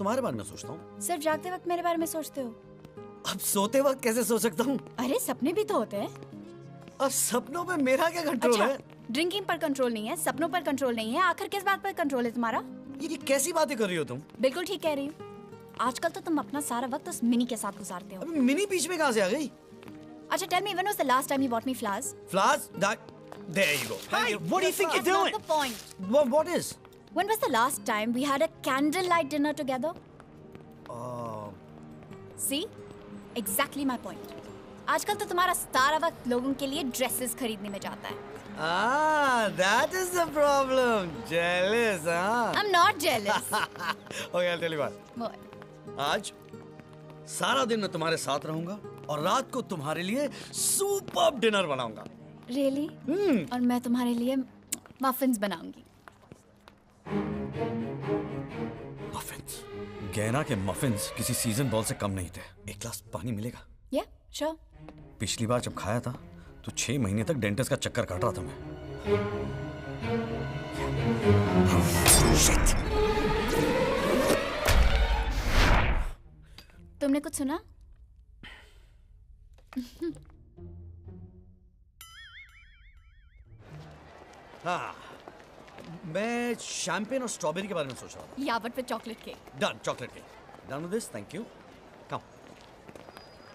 तुम्हारे बारे में सोचता हूँ। सिर्फ जागते वक्त मेरे बारे में सोचते हो? अब सोते वक्त कैसे सोच सकता हूँ? अरे सपने भी तो होते हैं। अब सपनों में मेरा क्या कंट्रोल अच्छा, है? ड्रिंकिंग पर कंट्रोल नहीं है, सपनों पर कंट्रोल नहीं है, आखिर किस बात पर कंट्रोल है तुम्हारा? ये कैसी बातें कर रही हो तुम? बिल्कुल ठीक कह रही हूँ। आजकल तो तुम अपना सारा वक्त उस मिनी के साथ गुजारते हो। अभी मिनी बीच में कहाँ से आ गई? अच्छा, tell me, when was the last time you bought me flowers? Flowers? There you go. Hey, what do you think you're That's doing? not the point. What is? When was the last time we had a candlelight dinner together? See? Exactly my point. आजकल तो तुम्हारा सारा वक्त लोगों के लिए dresses खरीदने में जाता है। That is the problem. Jealous, huh? I'm not jealous. Okay, I'll tell you what. What? आज सारा दिन मैं तुम्हारे साथ रहूंगा और रात को तुम्हारे लिए सुपर्ब डिनर बनाऊंगा। Really? और मैं तुम्हारे लिए मफिन्स बनाऊंगी। मफिन्स? गैना के मफिन्स किसी सीजन बॉल से कम नहीं थे। एक ग्लास पानी मिलेगा? Yeah, sure. पिछली बार जब खाया था तो 6 महीने तक डेंटिस्ट का चक्कर काट रहा था मैं। Shit. तुमने कुछ सुना? हाँ, मैं शैंपेन और स्ट्रॉबेरी के बारे में सोच रहा था। Yeah, but with chocolate cake. Done, chocolate cake. Done with this, thank you. Come.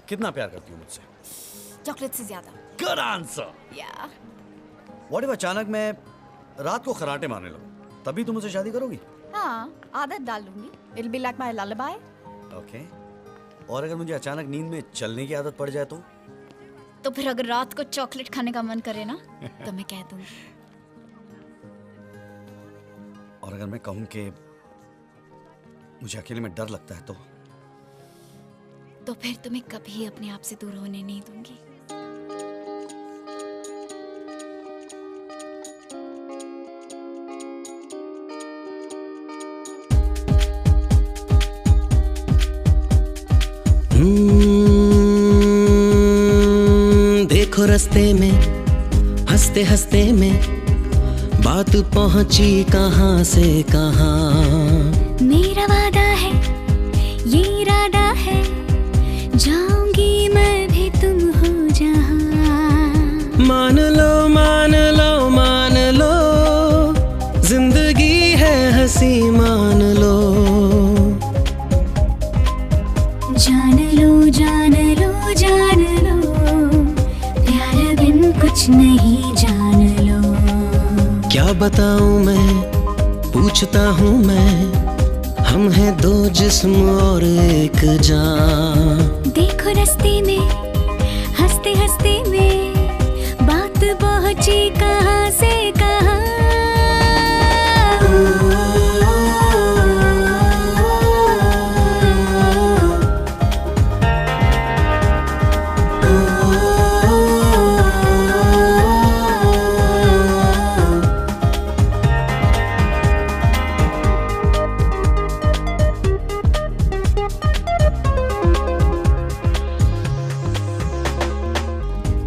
कितना प्यार करती हो मुझसे? चॉकलेट से ज्यादा। Good answer. Yeah. What if अचानक मैं रात को खराटे मारने लगूं, तभी तुम मुझसे शादी करोगी? हाँ, आदत डाल लूंगी। It'll be like my lullaby. Okay. और अगर मुझे अचानक नींद में चलने की आदत पड़ जाए तो फिर अगर रात को चॉकलेट खाने का मन करे ना, तो मैं कह दूंगी। और अगर मैं कहूं कि मुझे अकेले में डर लगता है तो फिर तुम्हें कभी अपने आप से दूर होने नहीं दूंगी। देखो रास्ते में हंसते हंसते में बात पहुंची कहां से कहां। मेरा वादा है, ये इरादा है, जाऊंगी मैं भी तुम हो जहां। मान लो मान लो मान लो, जिंदगी है हंसी मान लो। जान लो जान लो जान लो, प्यार बिन कुछ नहीं जान लो। क्या बताऊं मैं, पूछता हूँ मैं, हम हैं दो जिस्म और एक जान। देखो रास्ते में हंसते हंसते में बात पहुंची कहां से कहां।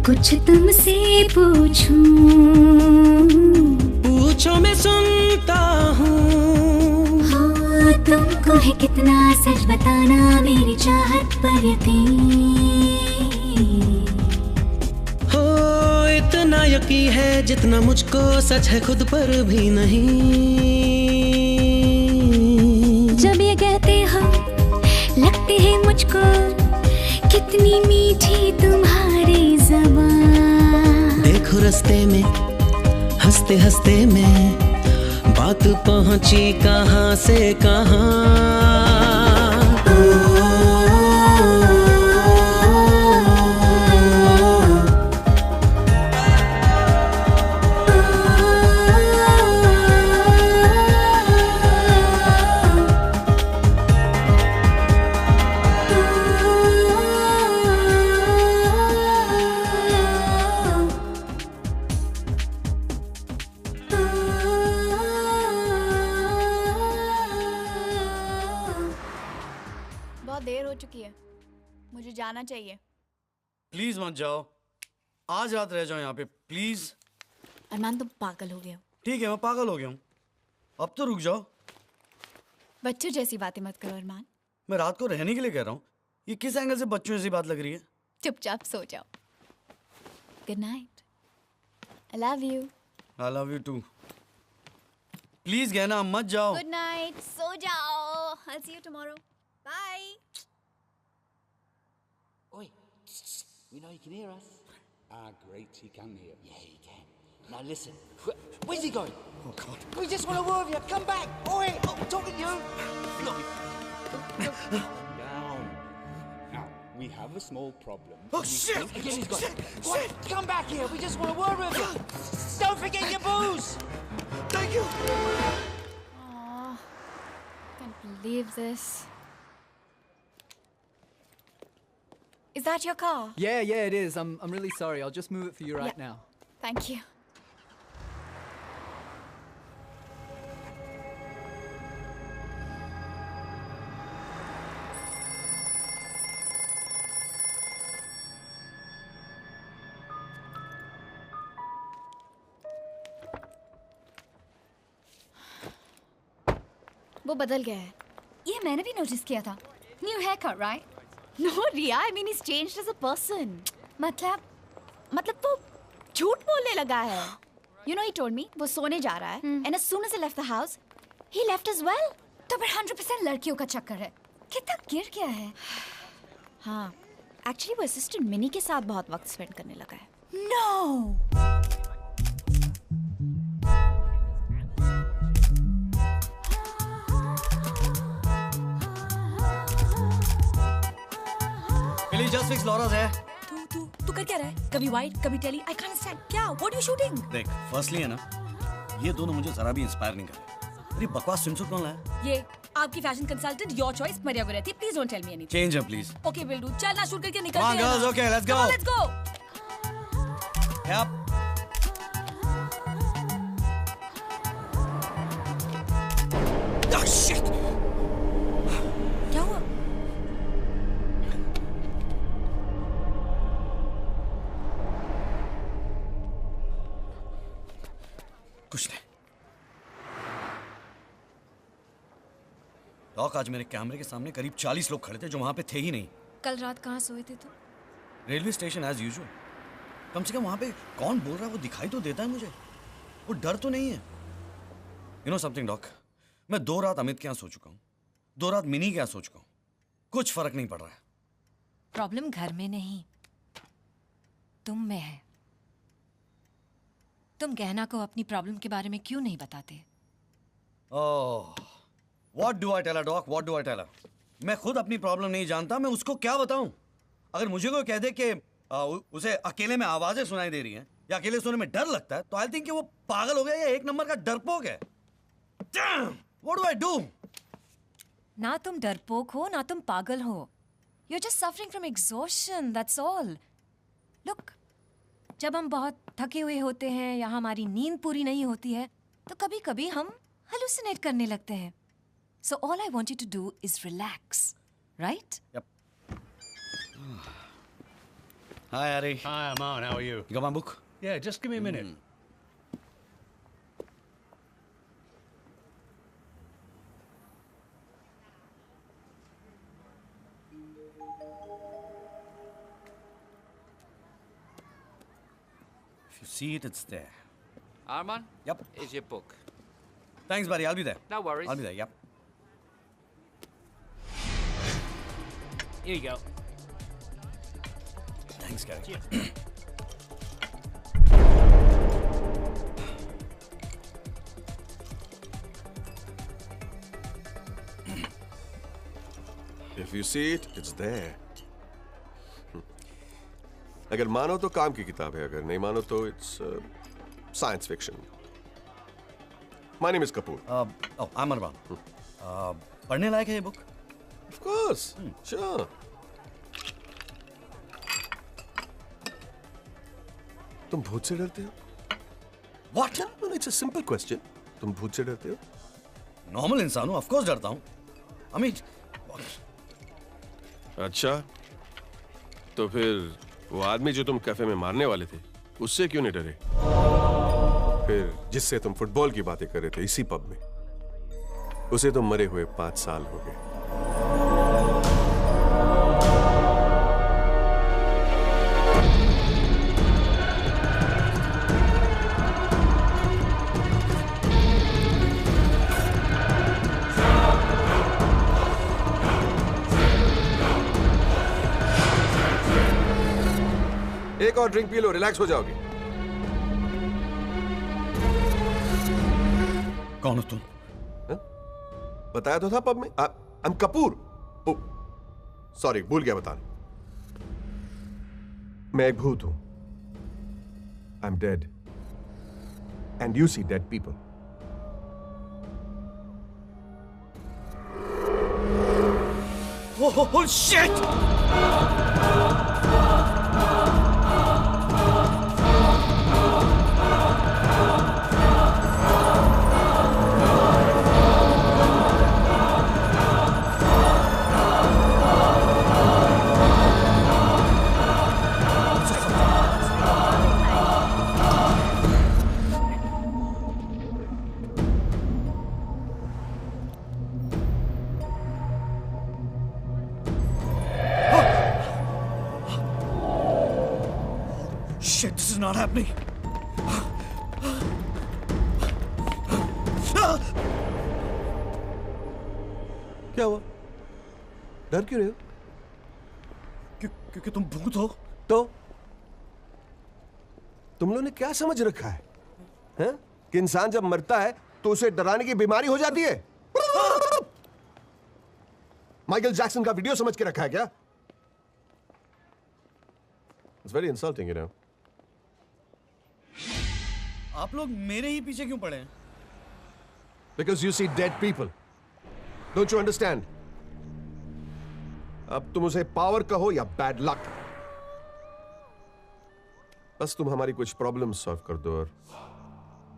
कुछ तुमसे पूछूं? पूछो मैं सुनता हूँ। हाँ, तुमको है कितना सच बताना मेरी चाहत पर यकीन। हो इतना यकीन है जितना मुझको सच है खुद पर भी नहीं। जब ये कहते हो लगते हैं मुझको कितनी मीठी तुम्हारी ज़बान। देखो रास्ते में हंसते हंसते में बात पहुंची कहां से कहां। बहुत देर हो चुकी है, मुझे जाना चाहिए। प्लीज मत जाओ, आज रात रह जाओ यहाँ पे प्लीज। अरमान, तुम पागल हो गए हो। ठीक है, मैं पागल हो गया हूँ, अब तो रुक जाओ। बच्चों जैसी बातें मत करो अरमान। मैं रात को रहने के लिए कह रहा हूँ। ये किस एंगल से बच्चों जैसी बात लग रही है? चुपचाप सो जाओ। Good night. I love you. I love you too. Please गहना मत जाओ। गुड नाइट, सो जाओ। I'll see you tomorrow. Bye. Oi, we know you can hear us. Ah, great, he can hear. Yeah, you can. Now listen. Where's he going? Oh God. We just want a word with you. Come back. Oi, I'm talking to you. Look. Down. Now, we have a small problem. Oh shit! Again, he's gone. Oi, come back here. We just want a word with you. Don't forget your booze. Thank you. Aw, can't believe this. Is that your car? Yeah, it is. I'm really sorry. I'll just move it for you right Yeah. now. Thank you. वो बदल गया है। ये मैंने भी notice किया था। New haircut, right? No, Riya. I mean, he's changed as a person. मतलब वो झूठ बोलने लगा है। You know, he told me वो सोने जा रहा है। And as soon as he left the house, he left as well. तो फिर 100% लड़कियों का चक्कर है। कितना गिर गया है। हाँ, एक्चुअली वो असिस्टेंट मिनी के साथ बहुत वक्त स्पेंड करने लगा है। No! Please just fix Laura's hair. तू कर क्या रहा है? कभी वाइट, कभी टेली। I can't understand. क्या? What are you shooting? देख, फर्स्टली है ना, ये दोनों मुझे जरा भी इंस्पायर नहीं कर रहे। अरे बकवास स्विमसूट कौन लाया? ये आपकी fashion consultant, your choice, Maria गुरेती। Please don't tell me anything. Change her, please. Okay, will do. चल ना शूट करके निकलते Come हैं। on, girls. Okay, let's go. Come on, let's go. Yep. Oh shit! क्या हुआ? कुछ नहीं। डॉक, आज मेरे कैमरे के सामने करीब 40 लोग खड़े थे जो वहां पे थे ही नहीं। कल रात कहाँ सोए थे तुम? Railway station as usual. कम से कम वहां पे कौन बोल रहा है वो दिखाई तो देता है मुझे। वो डर तो नहीं है। यू नो समथिंग डॉक, मैं 2 रात अमित के यहाँ सो चुका हूँ, 2 रात मिनी के यहाँ सो चुका हूँ। कुछ फर्क नहीं पड़ रहा है। प्रॉब्लम घर में नहीं, तुम में है। तुम गहना को अपनी प्रॉब्लम के बारे में क्यों नहीं बताते? Oh, what do I tell her doc, what do I tell her? मैं खुद अपनी प्रॉब्लम नहीं जानता, मैं उसको क्या बताऊं? अगर मुझे कोई कह दे कि उसे अकेले में आवाजें सुनाई दे रही हैं या अकेले सोने में डर लगता है, तो आई थिंक कि वो पागल हो गया या एक नंबर का डरपोक है। Damn! What do I do? ना तुम डरपोक हो ना तुम पागल हो। You're just suffering from exhaustion, that's all. Look, जब हम बहुत थके हुए होते हैं या हमारी नींद पूरी नहीं होती है, तो कभी-कभी हम hallucinate करने लगते हैं। So all I want you to do is relax, right? Yep. Hi, Ari. Hi, Aman, how are you? You got my book? Yeah, just give me a minute. If you see it, it's there. Arman? Yep. Here's your book. Thanks, buddy. I'll be there. No worries. I'll be there, yep. Here you go. Thanks, Gary. If you see it, it's there. अगर मानो तो काम की किताब है, अगर नहीं मानो तो it's science fiction. My name is Kapoor. Oh, I'm Arman. पढ़ने लायक है ये बुक? Of course. Sure. तुम भूत से डरते हो? What? No, it's a simple question. तुम भूत से डरते हो? नॉर्मल इंसान हूँ, ऑफ कोर्स डरता हूँ। अमित। अच्छा, तो फिर वो आदमी जो तुम कैफे में मारने वाले थे, उससे क्यों नहीं डरे? फिर जिससे तुम फुटबॉल की बातें कर रहे थे इसी पब में, उसे तो मरे हुए 5 साल हो गए। एक और ड्रिंक पी लो, रिलैक्स हो जाओगे। कौन हो तुम? बताया तो था पब में। I'm कपूर। सॉरी, भूल गया बताना। मैं एक भूत हूं। I'm dead. And you see dead people. Oh shit! Shit, this is not happening. क्या हुआ? डर क्यों रहे हो? क्योंकि तुम भूत हो। तो तुम लोगों ने क्या समझ रखा है? हैं? कि इंसान जब मरता है तो उसे डराने की बीमारी हो जाती है? माइकल जैक्सन का वीडियो समझ के रखा है क्या? It's very insulting, you know. आप लोग मेरे ही पीछे क्यों पड़े हैं? Because you see dead people. Don't you understand? अब तुम उसे पावर कहो या बैड लक, बस तुम हमारी कुछ प्रॉब्लम सॉल्व कर दो और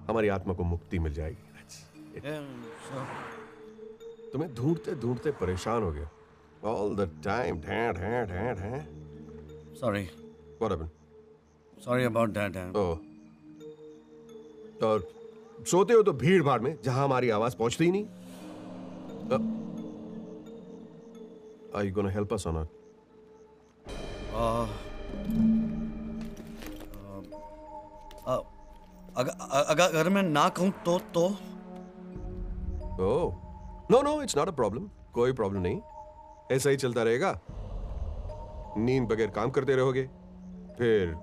हमारी आत्मा को मुक्ति मिल जाएगी। तुम्हें ढूंढते ढूंढते परेशान हो गया। All the time. Sorry. What happened? Sorry about that. Oh. और सोते हो तो भीड़ भाड़ में जहां हमारी आवाज पहुंचती ही नहीं। Are you gonna help us or not? अगर मैं ना कहूं तो Oh. No, it's not a problem. कोई प्रॉब्लम नहीं, ऐसा ही चलता रहेगा। नींद बगैर काम करते रहोगे, फिर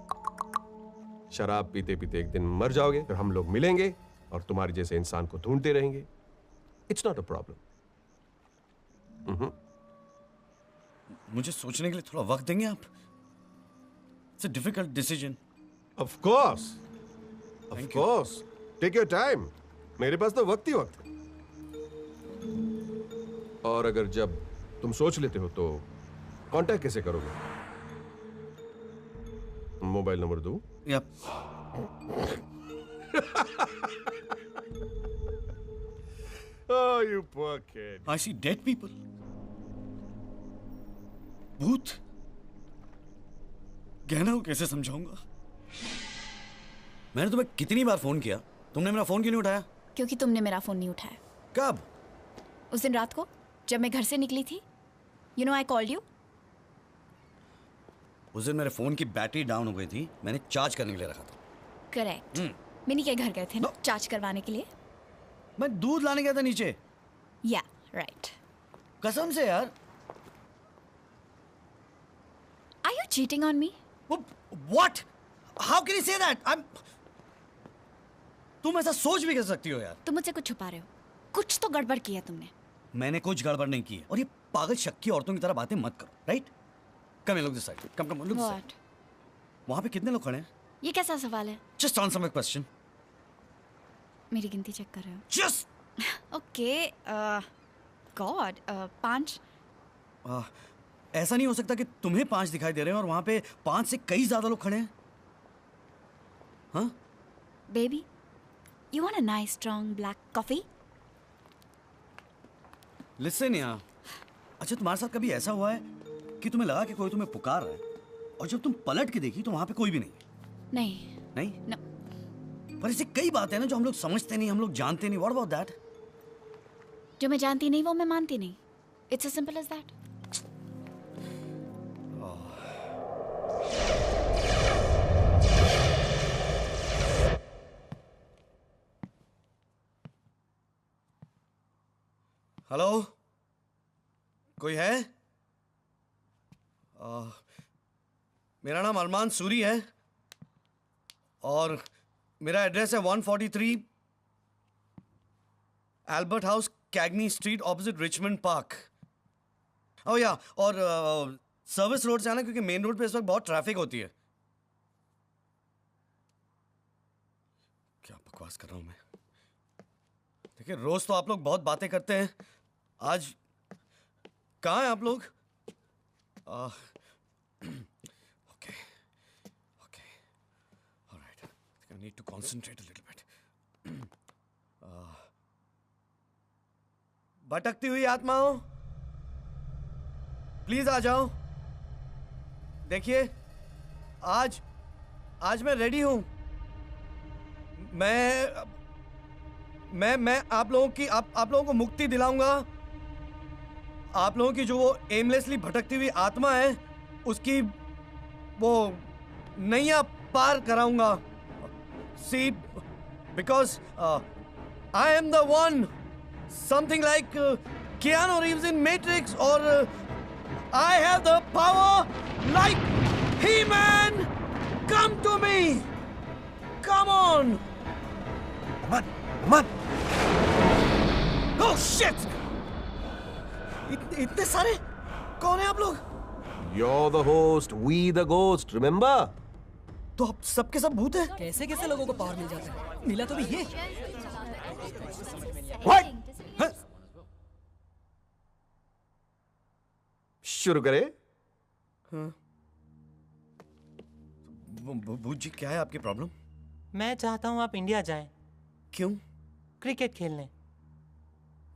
शराब पीते पीते एक दिन मर जाओगे, फिर हम लोग मिलेंगे और तुम्हारे जैसे इंसान को ढूंढते रहेंगे। It's not a problem. मुझे सोचने के लिए थोड़ा वक्त देंगे आप? It's a difficult decision. Of course, take your time. मेरे पास तो वक्त ही वक्त है। और अगर जब तुम सोच लेते हो तो कांटेक्ट कैसे करोगे? मोबाइल नंबर दूं? Yep. Oh, you poor kid. I see dead people. भूत। गहना को कैसे समझाऊंगा? मैंने तुम्हें कितनी बार फोन किया, तुमने मेरा फोन क्यों नहीं उठाया? क्योंकि तुमने मेरा फोन नहीं उठाया। कब? उस दिन रात को जब मैं घर से निकली थी। You know I called you. उस दिन मेरे फोन की बैटरी डाउन हो गई थी, मैंने चार्ज करने के लिए रखा था। करेक्ट। मिनी के घर गए थे ना चार्ज करवाने के लिए? मैं दूध लाने गया था नीचे। या राइट। कसम से यार। Are you cheating on me? What? How can you say that? तुम ऐसा सोच भी कर सकती हो यार? तुम मुझसे कुछ छुपा रहे हो। कुछ तो गड़बड़ किया तुमने। मैंने कुछ गड़बड़ नहीं की है। और ये पागल शक्की औरतों की तरह बातें मत करो, right? Come here, look this side. Come, look this side. वहाँ पे कितने लोग खड़े हैं? ये कैसा सवाल है? Just answer my question. मेरी गिनती चेक कर रहे हो? Just. Okay. God. 5. ऐसा नहीं हो सकता कि तुम्हें 5 दिखाई दे रहे हैं और वहाँ पे 5 से कई ज्यादा लोग खड़े हैं। हाँ? Baby, you want a nice strong black coffee? Listen यार। अच्छा तुम्हारे साथ कभी ऐसा हुआ है कि तुम्हें लगा कि कोई तुम्हें पुकार रहा है और जब तुम पलट के देखी तो वहां पे कोई भी नहीं? नहीं? No. पर ऐसी कई बातें हैं ना जो हम लोग समझते नहीं, हम लोग जानते नहीं। What about that? जो मैं जानती नहीं वो मैं मानती नहीं. It's as simple as that. Hello, कोई है? मेरा नाम अरमान सूरी है और मेरा एड्रेस है 143 Albert house, Cagney street, opposite Richmond park. Oh yeah, और सर्विस रोड से आना क्योंकि मेन रोड पे इस वक्त बहुत ट्रैफिक होती है. क्या बकवास कर रहा हूं मैं? देखिए, रोज तो आप लोग बहुत बातें करते हैं. आज कहाँ हैं आप लोग? Okay, alright. I need to concentrate a little bit. भटकती हुई आत्माओं, प्लीज आ जाओ. देखिए, आज मैं रेडी हूं. मैं आप लोगों को मुक्ति दिलाऊंगा. आप लोगों की जो वो एमलेसली भटकती हुई आत्मा है उसकी वो नैया पार कराऊंगा. See, because I am the one, something like Keanu Reeves in Matrix, or I have the power like He-Man. Come to me. Come on. Come on. Oh shit! इतने सारे कौन है आप लोग? You're the host, we the ghost, remember? तो आप सबके सब भूत हैं? कैसे कैसे लोगों को पावर मिल जाता है? मिला तो भी ये. What? शुरू करें? हाँ. भूत जी, क्या है आपकी प्रॉब्लम? मैं चाहता हूँ आप इंडिया जाएं. क्यों? क्रिकेट खेलने.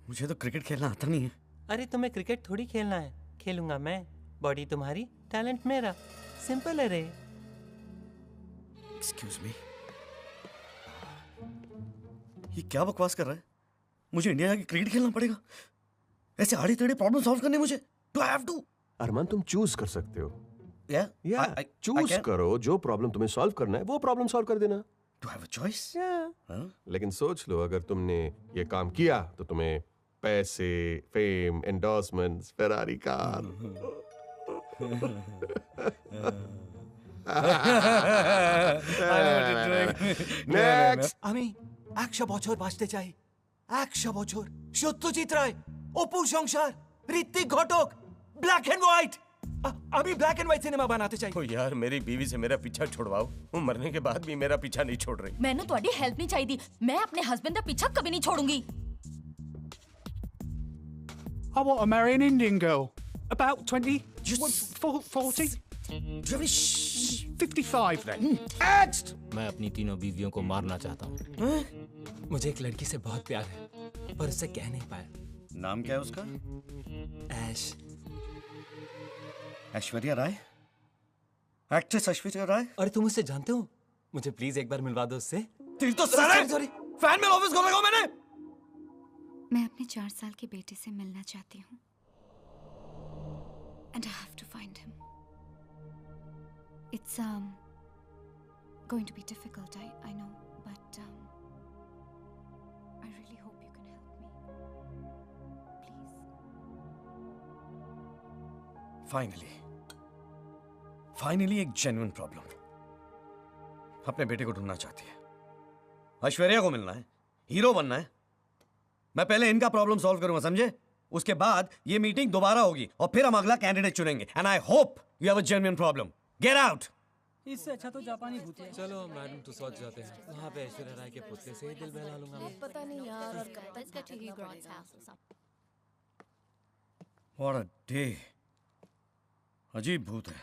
मुझे तो क्रिकेट खेलना आता नहीं है. अरे तुम्हें क्रिकेट थोड़ी खेलना है, खेलूंगा मैं. बॉडी तुम्हारी, टैलेंट मेरा. सिंपल है रे. एक्सक्यूज मी, ये क्या बकवास कर रहा है? मुझे इंडिया जाके क्रिकेट खेलना पड़ेगा? ऐसे आड़ी टेढ़ी प्रॉब्लम सॉल्व करने मुझे? Do I have to? Arman, तुम चूज कर सकते हो. या चूज करो. जो प्रॉब्लम तुम्हें सॉल्व करना है वो प्रॉब्लम सॉल्व कर देना. Do have a choice? लेकिन सोच लो, अगर तुमने ये काम किया तो तुम्हें पैसे, fame, endorsements, Ferrari car. Next. আমি 100 বছর বাঁচতে চাই. 100 বছর. সত্যজিৎ রায়, অপু সংসার, Ritwik Ghatak, black and white. अभी ब्लैक एंड व्हाइट सिनेमा बनाते चाहिए. ओ यार, मेरी बीवी से मेरा पीछा छुड़वाओ. वो मरने के बाद भी मेरा पीछा नहीं छोड़ रही. मैंने ਤੁਹਾਡੀ हेल्प नहीं चाहिए. मैं अपने हस्बैंड का पीछा कभी नहीं छोड़ूंगी. I want to marry an Indian girl. About 20, 40, 55 then. Next. मैं अपनी तीनों बीवियों को मारना चाहता हूँ. मुझे एक लड़की से बहुत प्यार है, पर उसे कह नहीं पाया. नाम क्या है उसका? ऐश. ऐश्वर्या राय? एक्ट्रेस ऐश्वर्या राय? अरे तुम उससे जानते हो? मुझे प्लीज एक बार मिलवा दो उससे. तेरी तो सॉरी. फैन मेल ऑफिस खोलेगा मैंने. मैं अपने 4 साल के बेटे से मिलना चाहती हूँ. And I have to find him. It's going to be difficult, I know, but I really hope you can help me. Please. Finally एक जेन्युइन प्रॉब्लम. अपने बेटे को ढूंढना चाहती है. ऐश्वर्या को मिलना है, हीरो बनना है. मैं पहले इनका प्रॉब्लम सॉल्व करूंगा, समझे? उसके बाद ये मीटिंग दोबारा होगी और फिर हम अगला कैंडिडेट चुनेंगे. And I hope you have a genuine problem. Get out. इससे अच्छा तो जापानी भूत है. चलो मैडम तो सोच जाते हैं. वहाँ पे ऐश्वर्या राय के पुतले से ही दिल बहला लूंगा मैं. पता नहीं यार. Let's get to Hugh Grant's house or something. What a day. अजीब भूत है.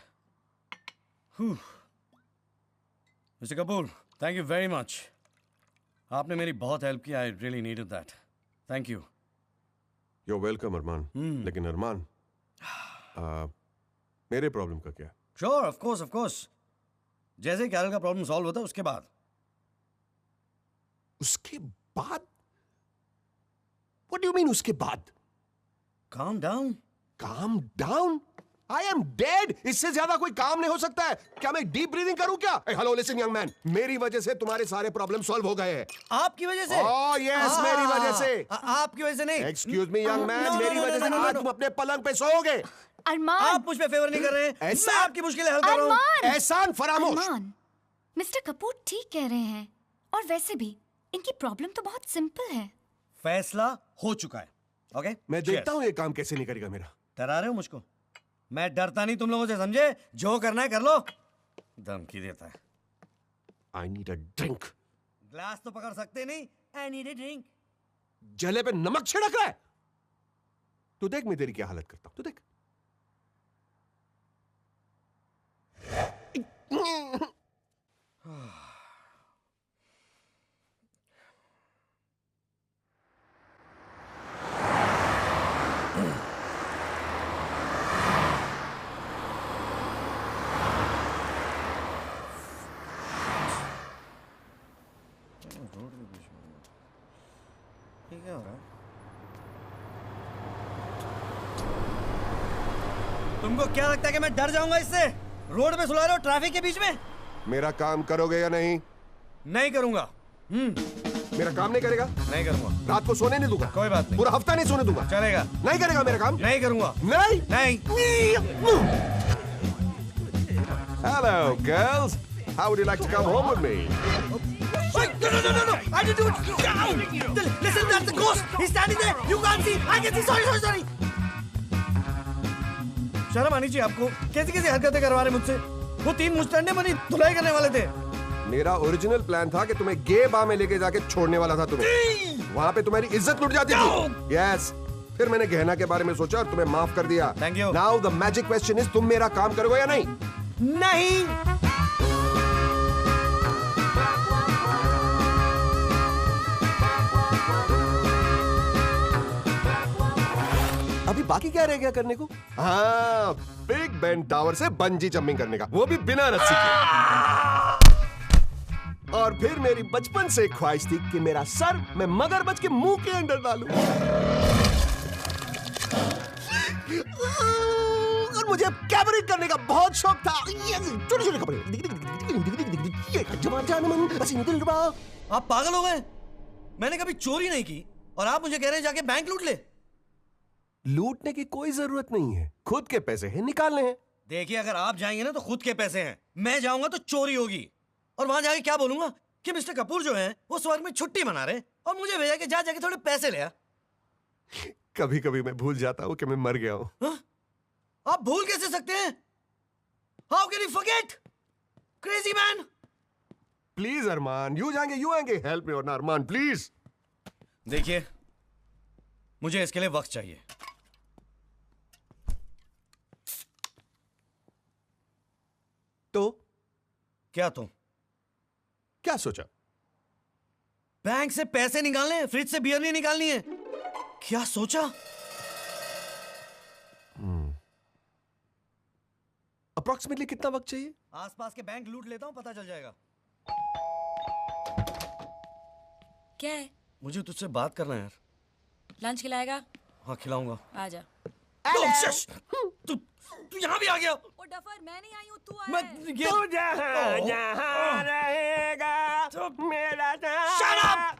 Mister Kapoor, thank you very much. आपने मेरी बहुत हेल्प की. I really needed that. Thank you. You're welcome, अरमान. लेकिन अरमान, मेरे प्रॉब्लम का क्या? Sure, of course. जैसे कैरल का प्रॉब्लम सॉल्व होता है उसके बाद. What do you mean उसके बाद? Calm down. Calm down? I am dead. इससे ज्यादा कोई काम नहीं हो सकता है। क्या मैं डीप ब्रीदिंग करूं क्या? हेलो लिसन यंग मैन, मेरी वजह से तुम्हारे सारे प्रॉब्लम सॉल्व हो गए हैं। आपकी वजह से? Oh yes, मेरी वजह से। आपकी वजह से नहीं। Excuse me young man, मेरी वजह से आज तुम अपने पलंग पे सोओगे। अरमान, आप मुझ पे फेवर नहीं कर रहे हैं। मैं आपकी मुश्किलें हल कर रहा हूँ। एहसान फरामोश। अरमान, मिस्टर कपूर ठीक कह रहे हैं, और वैसे भी इनकी प्रॉब्लम तो बहुत सिंपल है। फैसला हो चुका है। ओके? मैं देखता हूँ ये काम कैसे नहीं करेगा मेरा। डरा रहे हो मुझको? मैं डरता नहीं तुम लोगों से, समझे? जो करना है कर लो। धमकी देता है। I need a drink. Glass तो पकड़ सकते नहीं। I need a drink. जले पे नमक छिड़क रहा है। तू देख मैं तेरी क्या हालत करता हूं, तू देख। क्या हो रहा है? तुमको क्या लगता है कि मैं डर जाऊंगा इससे? रोड पे सुला रहे हो ट्रैफिक के बीच में? मेरा काम करोगे या नहीं? नहीं करूंगा। मेरा काम नहीं करेगा? नहीं करूंगा। रात को सोने नहीं दूंगा। कोई बात नहीं। पूरा हफ्ता नहीं सोने दूंगा। चलेगा। नहीं करेगा मेरा काम? नहीं करूंगा। नहीं नहीं। Hello girls, how would you like to come home with me? No! I didn't do it. No! Listen, that's the ghost. He's standing there. You can't see. I can see. Sorry. शर्म आनी चाहिए आपको। कैसी हरकतें करवा रहे मुझसे? वो 3 मुस्टंडे मनी धुलाई करने वाले थे। मेरा ओरिजिनल प्लान था कि तुम्हें गे बार में लेके जाके छोड़ने वाला था तुम्हें। वहाँ पे तुम्हारी इज्जत लुट जाती थी। यस। फिर मैंने गहना के बारे में सोचा और तुम्हें माफ कर दिया। Thank you. Now the magic question is, तुम मेरा काम करोगे या नहीं? नहीं। अभी बाकी क्या रह गया करने को? हाँ, बिग बेन टावर से बंजी जंपिंग करने का, वो भी बिना रस्सी के। और फिर मेरी बचपन से एक ख्वाहिश थी कि मेरा सर मैं मगरमच्छ के मुंह के अंदर डालूं। और मुझे कैबरिंग करने का बहुत शौक था। छोटे छोटे कपड़े। आप पागल हो गए? मैंने कभी चोरी नहीं की और आप मुझे कह रहे हैं जाके बैंक लूट ले। लूटने की कोई जरूरत नहीं है, खुद के पैसे हैं, निकालने हैं। देखिए, अगर आप जाएंगे ना तो खुद के पैसे हैं, मैं जाऊंगा तो चोरी होगी। और वहां जाके क्या बोलूंगा कि मिस्टर कपूर जो हैं वो स्वर्ग में छुट्टी मना रहे और मुझे भेजा कि जा जाके थोड़े पैसे ले आ। कभी कभी मैं भूल जाता हूं कि मैं मर गया हूं। आप भूल कैसे सकते हैं? How can you forget? Crazy man. Please Armaan, यू जाएंगे यू आएंगे, हेल्प मी और अरमान प्लीज। देखिए, मुझे इसके लिए वक्त चाहिए। तो क्या क्या सोचा? बैंक से पैसे निकालने, फ्रिज से बियर नहीं निकालनी है। क्या सोचा? अप्रोक्सीमेटली कितना वक्त चाहिए? आसपास के बैंक लूट लेता हूं, पता चल जाएगा। क्या है? मुझे तुझसे बात करना है यार। लंच खिलाएगा? हाँ, खिलाऊंगा। आजा। तू यहाँ भी आ गया? ओ डफर, मैं नहीं आई हूँ, तू मैं तू जहाँ रहेगा मेरा Shut up!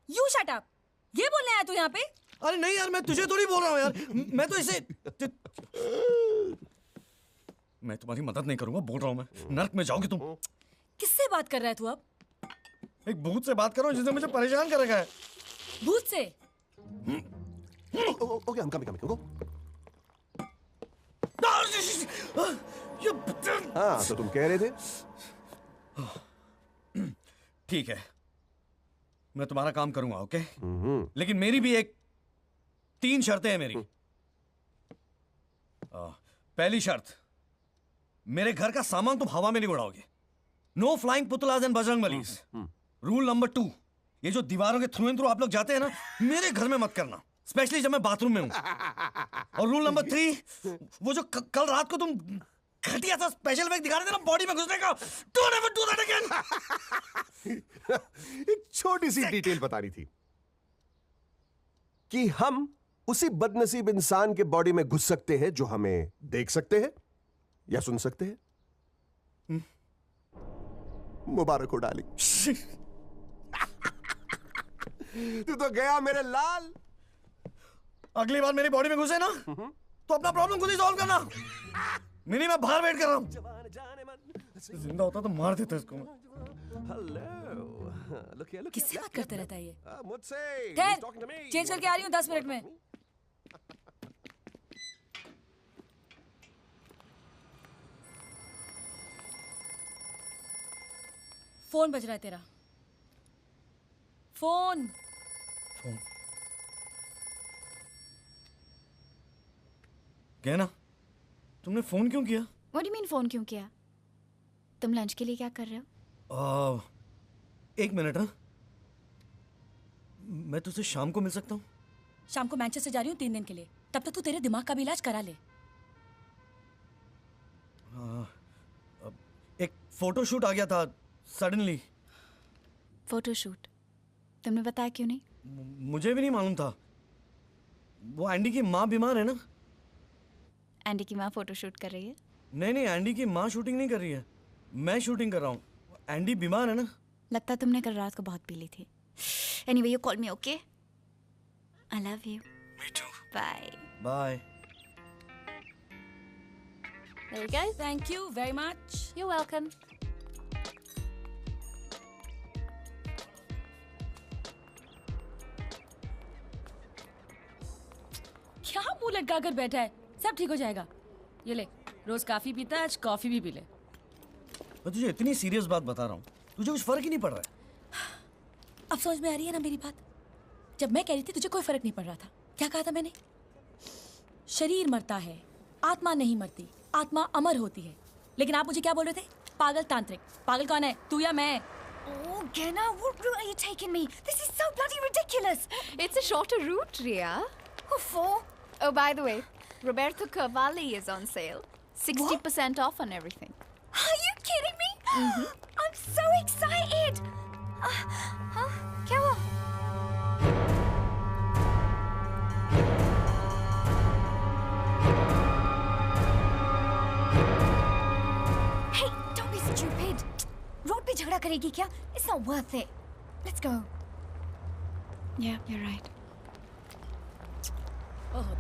You shut up! ये बोलने आया तू यहाँ पे? अरे नहीं यार, मैं तुझे थोड़ी बोल रहा हूँ यार। मैं तो इसे मैं तुम्हारी मदद नहीं करूंगा, बोल रहा हूँ मैं। नर्क में जाओगे तुम। किससे बात कर रहा है तू अब? एक भूत से बात करो जिसने मुझे परेशान कर रखा है। भूत से? Okay, I'm coming, go। हाँ, तो तुम कह रहे थे? ठीक है, मैं तुम्हारा काम करूंगा, ओके? लेकिन मेरी भी 3 शर्तें हैं मेरी। पहली शर्त, मेरे घर का सामान तुम हवा में नहीं उड़ाओगे। नो फ्लाइंग पुतलाज एंड बजरंगबलीज। रूल नंबर 2, ये जो दीवारों के थ्रू एंड थ्रू आप लोग जाते हैं ना, मेरे घर में मत करना, स्पेशली जब मैं बाथरूम में हूं। और रूल नंबर 3, वो जो कल रात को तुम घटिया सा स्पेशल बैग दिखा रहे थे ना बॉडी में घुसने का, don't ever do that again. एक छोटी सी डिटेल बता रही थी। कि हम उसी बदनसीब इंसान के बॉडी में घुस सकते हैं जो हमें देख सकते हैं या सुन सकते हैं। मुबारक हो डाली। तू तो गया मेरे लाल। अगली बार मेरी बॉडी में घुसे ना तो अपना प्रॉब्लम खुद ही सॉल्व करना। मिनी मैं बाहर वेट कर रहा हूं। जिंदा होता तो मार देता इसको। किससे बात करते रहता है ये? मुझसे। चेंज करके आ रही हूँ 10 मिनट में। फोन बज रहा है तेरा। फोन। कहना तुमने फोन क्यों किया? What do you mean phone क्यों किया? तुम लंच के लिए क्या कर रहे हो? एक मिनट। हाँ, मैं तुझसे शाम को मिल सकता हूँ? शाम को मैनचेस्टर जा रही हूँ 3 दिन के लिए। तब तक तू तेरे दिमाग का भी इलाज करा ले। एक फोटो शूट आ गया था सडनली। फोटोशूट? तुमने बताया क्यों नहीं? मुझे भी नहीं मालूम था। वो एंडी की माँ बीमार है ना। एंडी की माँ फोटोशूट कर रही है? नहीं नहीं, एंडी की माँ शूटिंग नहीं कर रही है, मैं शूटिंग कर रहा हूँ। एंडी बीमार है ना। लगता तुमने कल रात को बहुत पी ली थी। Anyway you call me, okay? I love you. Me too. Bye bye. There you go. Thank you very much. You're welcome. क्या मुंह लटका कर बैठा है? सब ठीक हो जाएगा। ये ले, रोज काफी पीता है, आज कॉफी भी पी ले। मैं तुझे इतनी सीरियस बात बता रहा हूँ, तुझे कुछ फर्क ही नहीं पड़ रहा है। अब समझ में आ रही है ना मेरी बात? जब मैं कह रही थी तुझे कोई फर्क नहीं पड़ रहा था, क्या कहा था मैंने? शरीर मरता है, आत्मा नहीं मरती। आत्मा अमर होती है। लेकिन आप मुझे क्या बोल रहे थे? पागल तांत्रिक। पागल कौन है, तू या मैं? Oh, Genna, what route are you taking me? This is so bloody ridiculous. It's a shorter route, Ria. Who for? Oh, by the way, Roberto Cavalli is on sale. 60% off on everything. Are you kidding me? I'm so excited. क्या हुआ? Hey, don't be stupid. Road पे झगड़ा करेगी क्या? It's not worth it. Let's go. Yeah, you're right. Oh,